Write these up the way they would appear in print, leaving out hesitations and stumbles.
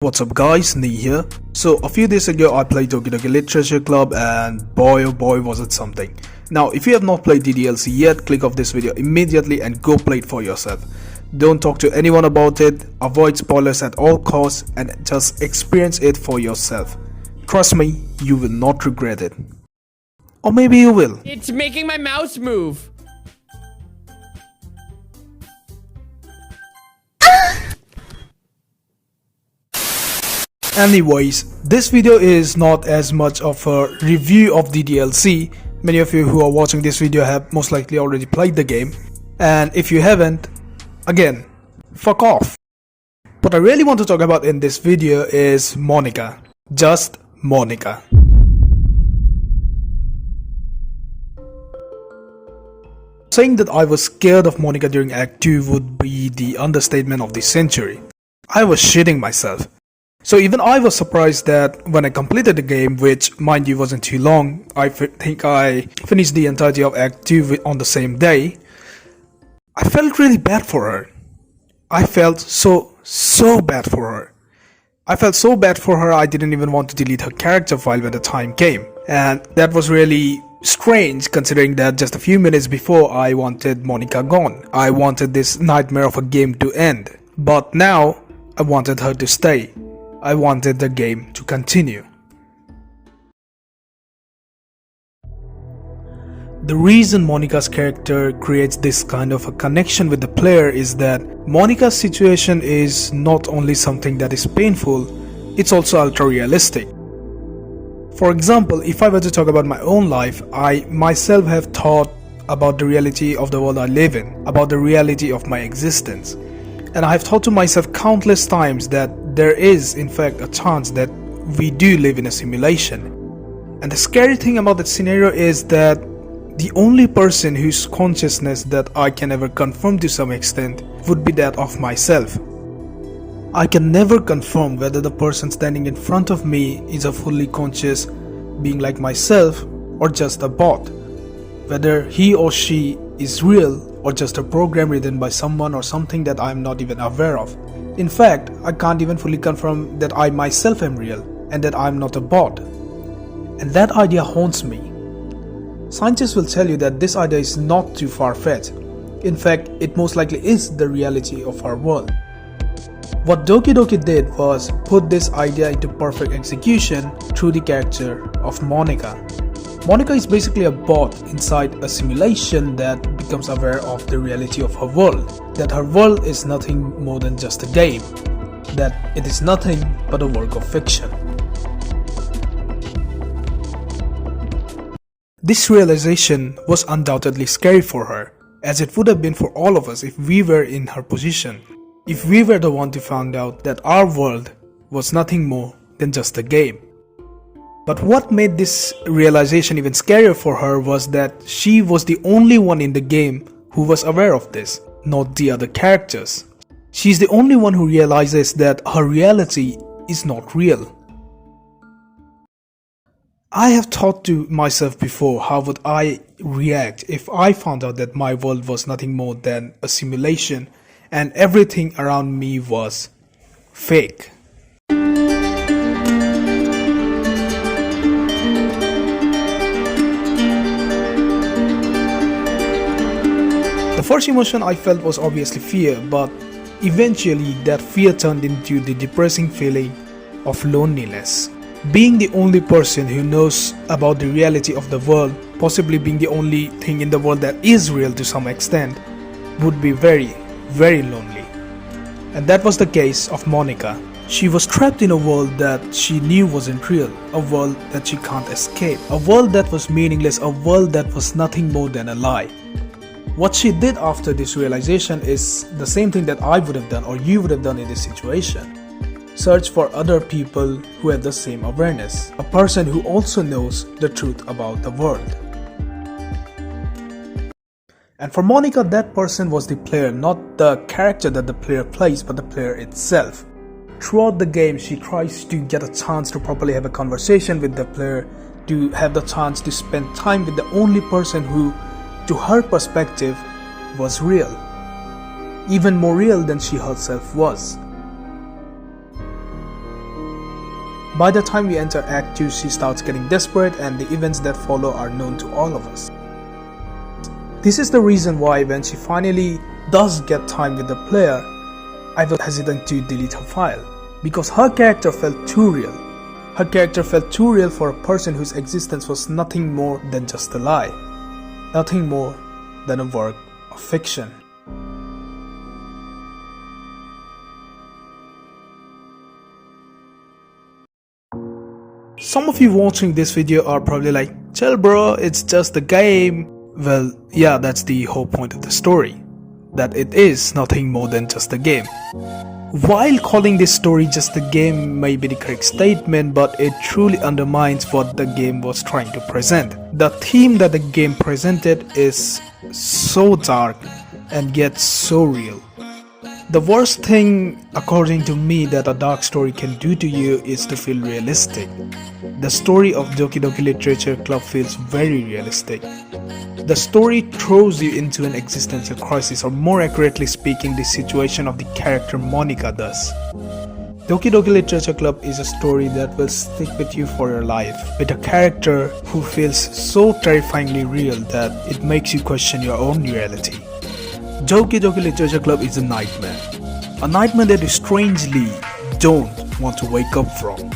What's up guys, Nee here. So a few days ago I played Doki Doki Literature Club and boy oh boy was it something. Now if you have not played the DLC yet, click off this video immediately and go play it for yourself. Don't talk to anyone about it, avoid spoilers at all costs and just experience it for yourself. Trust me, you will not regret it. Or maybe you will. It's making my mouse move. Anyways, this video is not as much of a review of the DLC. Many of you who are watching this video have most likely already played the game. And if you haven't, again, fuck off. What I really want to talk about in this video is Monika. Just Monika. Saying that I was scared of Monika during Act 2 would be the understatement of the century. I was shitting myself. So even I was surprised that when I completed the game, which mind you wasn't too long, I think I finished the entirety of Act 2 on the same day, I felt really bad for her. I felt so bad for her. I felt so bad for her I didn't even want to delete her character file when the time came. And that was really strange considering that just a few minutes before I wanted Monika gone. I wanted this nightmare of a game to end. But now I wanted her to stay. I wanted the game to continue. The reason Monika's character creates this kind of a connection with the player is that Monika's situation is not only something that is painful, it's also ultra realistic. For example, if I were to talk about my own life, I myself have thought about the reality of the world I live in, about the reality of my existence. And I have thought to myself countless times that there is in fact a chance that we do live in a simulation. And the scary thing about that scenario is that the only person whose consciousness that I can ever confirm to some extent would be that of myself. I can never confirm whether the person standing in front of me is a fully conscious being like myself or just a bot. Whether he or she is real or just a program written by someone or something that I am not even aware of. In fact, I can't even fully confirm that I myself am real and that I am not a bot. And that idea haunts me. Scientists will tell you that this idea is not too far-fetched. In fact, it most likely is the reality of our world. What Doki Doki did was put this idea into perfect execution through the character of Monika. Monika is basically a bot inside a simulation that becomes aware of the reality of her world, that her world is nothing more than just a game, that it is nothing but a work of fiction. This realization was undoubtedly scary for her, as it would have been for all of us if we were in her position, if we were the one to find out that our world was nothing more than just a game. But what made this realization even scarier for her was that she was the only one in the game who was aware of this, not the other characters. She's the only one who realizes that her reality is not real. I have thought to myself before, how would I react if I found out that my world was nothing more than a simulation and everything around me was fake. The first emotion I felt was obviously fear, but eventually that fear turned into the depressing feeling of loneliness. Being the only person who knows about the reality of the world, possibly being the only thing in the world that is real to some extent, would be very, very lonely. And that was the case of Monika. She was trapped in a world that she knew wasn't real, a world that she can't escape, a world that was meaningless, a world that was nothing more than a lie. What she did after this realization is the same thing that I would have done or you would have done in this situation. Search for other people who have the same awareness, a person who also knows the truth about the world. And for Monika, that person was the player, not the character that the player plays, but the player itself. Throughout the game, she tries to get a chance to properly have a conversation with the player, to have the chance to spend time with the only person who, to her perspective, was real. Even more real than she herself was. By the time we enter Act 2, she starts getting desperate and the events that follow are known to all of us. This is the reason why when she finally does get time with the player, I was hesitant to delete her file, because her character felt too real. Her character felt too real for a person whose existence was nothing more than just a lie, nothing more than a work of fiction. Some of you watching this video are probably like, chill bro, it's just a game. Well, yeah, that's the whole point of the story, that it is nothing more than just a game. While calling this story just a game may be the correct statement, but it truly undermines what the game was trying to present. The theme that the game presented is so dark and yet so real. The worst thing, according to me, that a dark story can do to you is to feel realistic. The story of Doki Doki Literature Club feels very realistic. The story throws you into an existential crisis, or more accurately speaking, the situation of the character Monika does. Doki Doki Literature Club is a story that will stick with you for your life, with a character who feels so terrifyingly real that it makes you question your own reality. Doki Doki Literature Club is a nightmare that you strangely don't want to wake up from.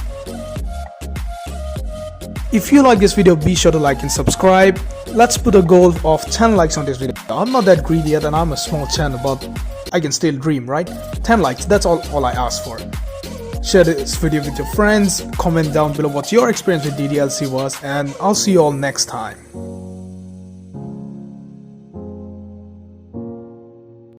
If you like this video, be sure to like and subscribe. Let's put a goal of 10 likes on this video. I'm not that greedy yet and I'm a small channel, but I can still dream, right? 10 likes, that's all I ask for. Share this video with your friends, comment down below what your experience with DDLC was, and I'll see you all next time.